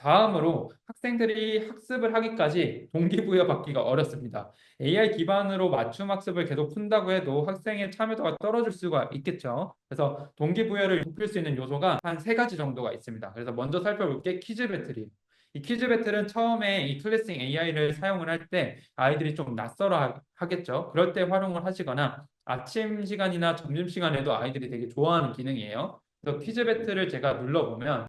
다음으로 학생들이 학습을 하기까지 동기부여 받기가 어렵습니다. AI 기반으로 맞춤 학습을 계속 푼다고 해도 학생의 참여도가 떨어질 수가 있겠죠. 그래서 동기부여를 높일 수 있는 요소가 한 세 가지 정도가 있습니다. 그래서 먼저 살펴볼 게 퀴즈 배틀이. 이 퀴즈 배틀은 처음에 이 클래싱 AI를 사용을 할 때 아이들이 좀 낯설어 하겠죠. 그럴 때 활용을 하시거나 아침 시간이나 점심 시간에도 아이들이 되게 좋아하는 기능이에요. 그래서 퀴즈 배틀을 제가 눌러보면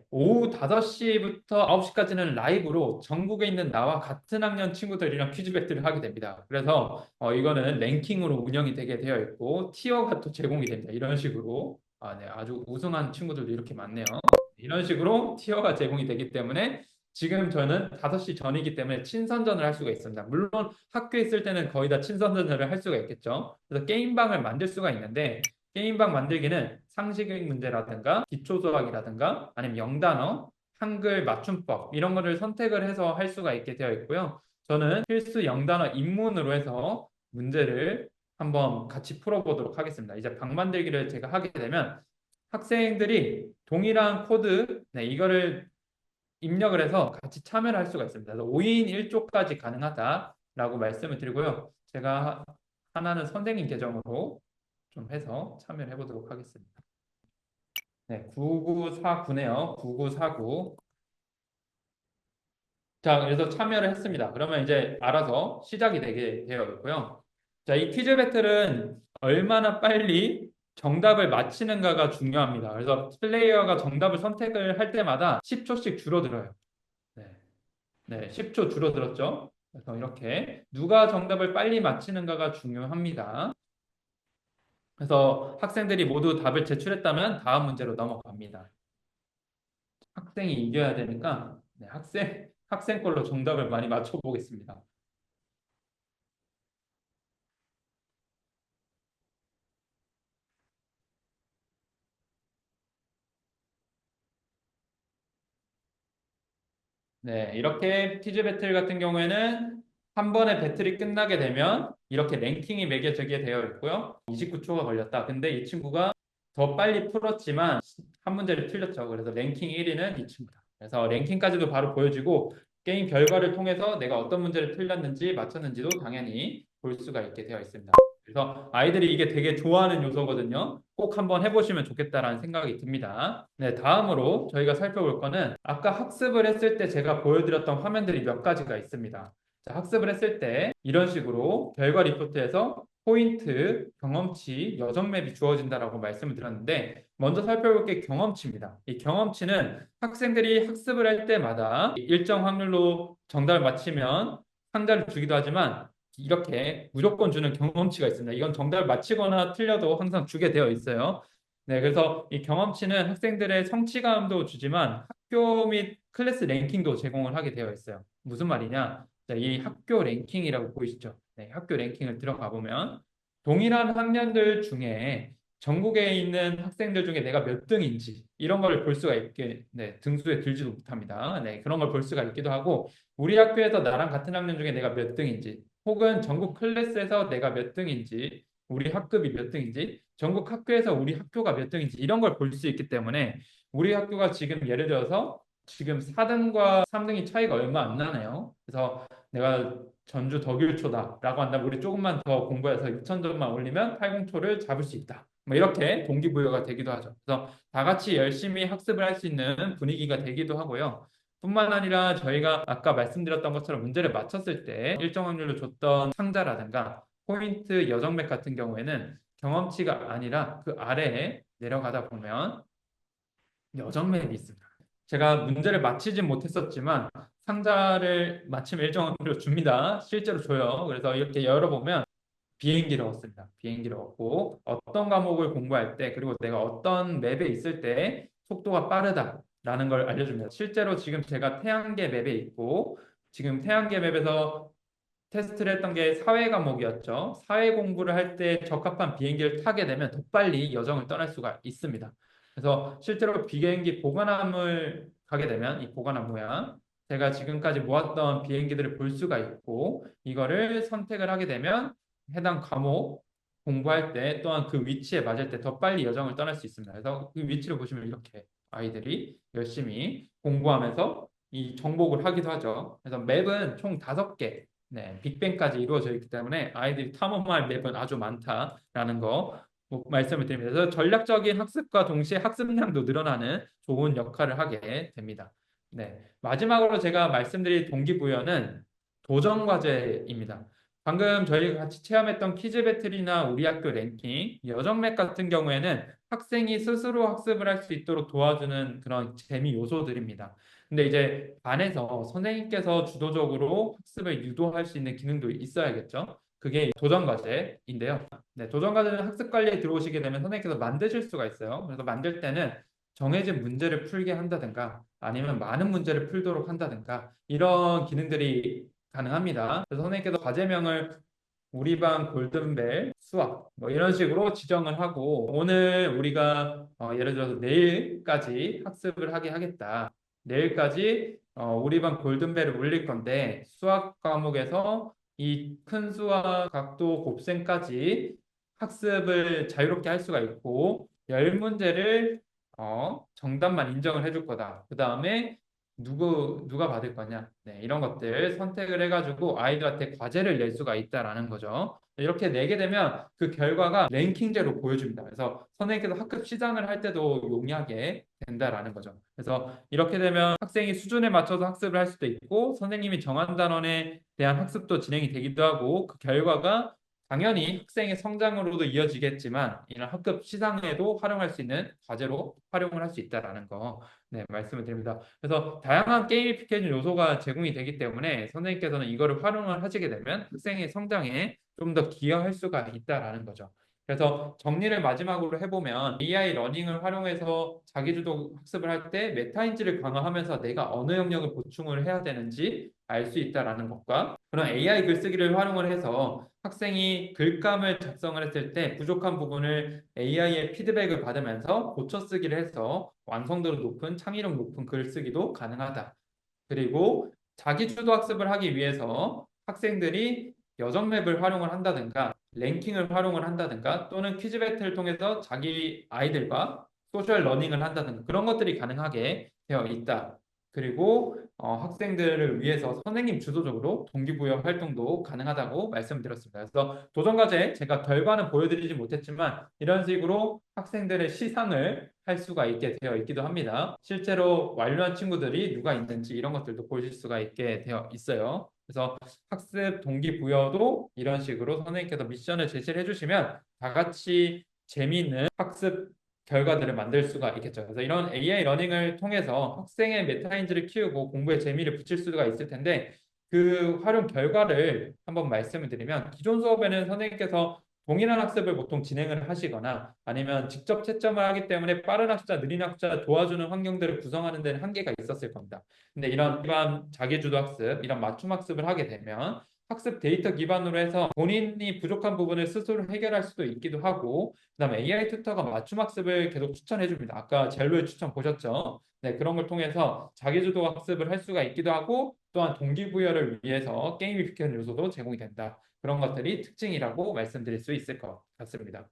오후 5시부터 9시까지는 라이브로 전국에 있는 나와 같은 학년 친구들이랑 퀴즈 배틀을 하게 됩니다. 그래서 이거는 랭킹으로 운영이 되게 되어 있고 티어가 또 제공이 됩니다. 이런 식으로 네, 아주 우승한 친구들도 이렇게 많네요. 이런 식으로 티어가 제공이 되기 때문에 지금 저는 5시 전이기 때문에 친선전을 할 수가 있습니다. 물론 학교에 있을 때는 거의 다 친선전을 할 수가 있겠죠. 그래서 게임방을 만들 수가 있는데 게임방 만들기는 상식의 문제라든가 기초수학이라든가 아니면 영단어, 한글 맞춤법 이런 거를 선택을 해서 할 수가 있게 되어 있고요. 저는 필수 영단어 입문으로 해서 문제를 한번 같이 풀어보도록 하겠습니다. 이제 방 만들기를 제가 하게 되면 학생들이 동일한 코드, 이거를 입력을 해서 같이 참여를 할 수가 있습니다. 그래서 5인 1조까지 가능하다라고 말씀을 드리고요. 제가 하나는 선생님 계정으로 좀 해서 참여를 해보도록 하겠습니다. 네, 9949네요. 9949. 자, 그래서 참여를 했습니다. 그러면 이제 알아서 시작이 되게 되어 있고요. 자, 이 퀴즈 배틀은 얼마나 빨리 정답을 맞히는가가 중요합니다. 그래서 플레이어가 정답을 선택을 할 때마다 10초씩 줄어들어요. 네. 네, 10초 줄어들었죠. 그래서 이렇게 누가 정답을 빨리 맞히는가가 중요합니다. 그래서 학생들이 모두 답을 제출했다면 다음 문제로 넘어갑니다. 학생이 이겨야 되니까 학생 걸로 정답을 많이 맞춰보겠습니다. 네, 이렇게 퀴즈 배틀 같은 경우에는 한 번에 배틀이 끝나게 되면 이렇게 랭킹이 매겨지게 되어 있고요. 29초가 걸렸다. 근데 이 친구가 더 빨리 풀었지만 한 문제를 틀렸죠. 그래서 랭킹 1위는 이 친구다. 그래서 랭킹까지도 바로 보여지고 게임 결과를 통해서 내가 어떤 문제를 틀렸는지 맞췄는지도 당연히 볼 수가 있게 되어 있습니다. 그래서 아이들이 이게 되게 좋아하는 요소거든요. 꼭 한번 해보시면 좋겠다라는 생각이 듭니다. 네, 다음으로 저희가 살펴볼 거는 아까 학습을 했을 때 제가 보여드렸던 화면들이 몇 가지가 있습니다. 자, 학습을 했을 때 이런 식으로 결과 리포트에서 포인트, 경험치, 여정 맵이 주어진다라고 말씀을 드렸는데 먼저 살펴볼 게 경험치입니다. 이 경험치는 학생들이 학습을 할 때마다 일정 확률로 정답을 맞히면 상자를 주기도 하지만 이렇게 무조건 주는 경험치가 있습니다. 이건 정답을 맞히거나 틀려도 항상 주게 되어 있어요. 네, 그래서 이 경험치는 학생들의 성취감도 주지만 학교 및 클래스 랭킹도 제공을 하게 되어 있어요. 무슨 말이냐? 자, 이 학교 랭킹이라고 보이시죠? 네, 학교 랭킹을 들어가 보면 동일한 학년들 중에 전국에 있는 학생들 중에 내가 몇 등인지 이런 걸 볼 수가 있게 등수에 들지도 못합니다. 네, 그런 걸 볼 수가 있기도 하고 우리 학교에서 나랑 같은 학년 중에 내가 몇 등인지 혹은 전국 클래스에서 내가 몇 등인지 우리 학급이 몇 등인지 전국 학교에서 우리 학교가 몇 등인지 이런 걸 볼 수 있기 때문에 우리 학교가 지금 예를 들어서 지금 4등과 3등이 차이가 얼마 안 나네요. 그래서 내가 전주 덕일초다라고 한다면 우리 조금만 더 공부해서 6,000점만 올리면 80초를 잡을 수 있다. 뭐 이렇게 동기부여가 되기도 하죠. 그래서 다 같이 열심히 학습을 할 수 있는 분위기가 되기도 하고요. 뿐만 아니라 저희가 아까 말씀드렸던 것처럼 문제를 맞췄을 때 일정 확률로 줬던 상자라든가 포인트 여정맥 같은 경우에는 경험치가 아니라 그 아래에 내려가다 보면 여정맥이 있습니다. 제가 문제를 맞히진 못했었지만 상자를 마침 일정 확률로 줍니다. 실제로 줘요. 그래서 이렇게 열어보면 비행기를 얻습니다. 비행기를 얻고 어떤 과목을 공부할 때 그리고 내가 어떤 맵에 있을 때 속도가 빠르다라는 걸 알려줍니다. 실제로 지금 제가 태양계 맵에 있고 지금 태양계 맵에서 테스트를 했던 게 사회 과목이었죠. 사회 공부를 할 때 적합한 비행기를 타게 되면 더 빨리 여정을 떠날 수가 있습니다. 그래서 실제로 비행기 보관함을 가게 되면 이 보관함 모양 제가 지금까지 모았던 비행기들을 볼 수가 있고 이거를 선택을 하게 되면 해당 과목 공부할 때 또한 그 위치에 맞을 때 더 빨리 여정을 떠날 수 있습니다. 그래서 그 위치를 보시면 이렇게 아이들이 열심히 공부하면서 이 정복을 하기도 하죠. 그래서 맵은 총 5개, 네, 빅뱅까지 이루어져 있기 때문에 아이들이 탐험할 맵은 아주 많다라는 거 말씀을 드립니다. 그래서 전략적인 학습과 동시에 학습량도 늘어나는 좋은 역할을 하게 됩니다. 네, 마지막으로 제가 말씀드릴 동기부여는 도전 과제입니다. 방금 저희가 같이 체험했던 퀴즈 배틀이나 우리 학교 랭킹, 여정맵 같은 경우에는 학생이 스스로 학습을 할 수 있도록 도와주는 그런 재미 요소들입니다. 근데 이제 반에서 선생님께서 주도적으로 학습을 유도할 수 있는 기능도 있어야겠죠. 그게 도전 과제인데요. 네, 도전 과제는 학습 관리에 들어오시게 되면 선생님께서 만드실 수가 있어요. 그래서 만들 때는 정해진 문제를 풀게 한다든가 아니면 많은 문제를 풀도록 한다든가 이런 기능들이 가능합니다. 그래서 선생님께서 과제명을 우리 반 골든벨 수학 뭐 이런 식으로 지정을 하고 오늘 우리가 예를 들어서 내일까지 학습을 하게 하겠다. 내일까지 우리 반 골든벨을 울릴 건데 수학 과목에서 이 큰 수학 각도 곱셈까지 학습을 자유롭게 할 수가 있고 10문제를 정답만 인정을 해줄 거다. 그 다음에 누가 받을 거냐. 네, 이런 것들 선택을 해가지고 아이들한테 과제를 낼 수가 있다라는 거죠. 이렇게 내게 되면 그 결과가 랭킹제로 보여줍니다. 그래서 선생님께서 학급 시장을 할 때도 용이하게 된다라는 거죠. 그래서 이렇게 되면 학생이 수준에 맞춰서 학습을 할 수도 있고 선생님이 정한 단원에 대한 학습도 진행이 되기도 하고 그 결과가 당연히 학생의 성장으로도 이어지겠지만 이런 학급 시상에도 활용할 수 있는 과제로 활용을 할 수 있다라는 거 네, 말씀을 드립니다. 그래서 다양한 게이미피케이션 요소가 제공이 되기 때문에 선생님께서는 이거를 활용을 하시게 되면 학생의 성장에 좀 더 기여할 수가 있다라는 거죠. 그래서 정리를 마지막으로 해보면 AI 러닝을 활용해서 자기주도 학습을 할 때 메타인지를 강화하면서 내가 어느 영역을 보충을 해야 되는지 알 수 있다라는 것과 그런 AI 글쓰기를 활용을 해서 학생이 글감을 작성을 했을 때 부족한 부분을 AI의 피드백을 받으면서 고쳐 쓰기를 해서 완성도가 높은 창의력 높은 글쓰기도 가능하다. 그리고 자기주도 학습을 하기 위해서 학생들이 여정맵을 활용을 한다든가 랭킹을 활용을 한다든가 또는 퀴즈 배틀을 통해서 자기 아이들과 소셜 러닝을 한다든가 그런 것들이 가능하게 되어 있다. 그리고 학생들을 위해서 선생님 주도적으로 동기부여 활동도 가능하다고 말씀드렸습니다. 그래서 도전과제 제가 결과는 보여드리지 못했지만 이런 식으로 학생들의 시상을 할 수가 있게 되어 있기도 합니다. 실제로 완료한 친구들이 누가 있는지 이런 것들도 보실 수가 있게 되어 있어요. 그래서 학습 동기부여도 이런 식으로 선생님께서 미션을 제시를 해주시면 다 같이 재미있는 학습 결과들을 만들 수가 있겠죠. 그래서 이런 AI 러닝을 통해서 학생의 메타인지를 키우고 공부에 재미를 붙일 수가 있을 텐데 그 활용 결과를 한번 말씀을 드리면 기존 수업에는 선생님께서 동일한 학습을 보통 진행을 하시거나 아니면 직접 채점을 하기 때문에 빠른 학습자, 느린 학습자 도와주는 환경들을 구성하는 데는 한계가 있었을 겁니다. 근데 이런 기반 자기주도 학습, 이런 맞춤 학습을 하게 되면 학습 데이터 기반으로 해서 본인이 부족한 부분을 스스로 해결할 수도 있기도 하고 그다음에 AI 튜터가 맞춤 학습을 계속 추천해 줍니다. 아까 젤로의 추천 보셨죠? 네, 그런 걸 통해서 자기주도 학습을 할 수가 있기도 하고 또한 동기부여를 위해서 게이미피케이션 요소도 제공이 된다. 그런 것들이 특징이라고 말씀드릴 수 있을 것 같습니다.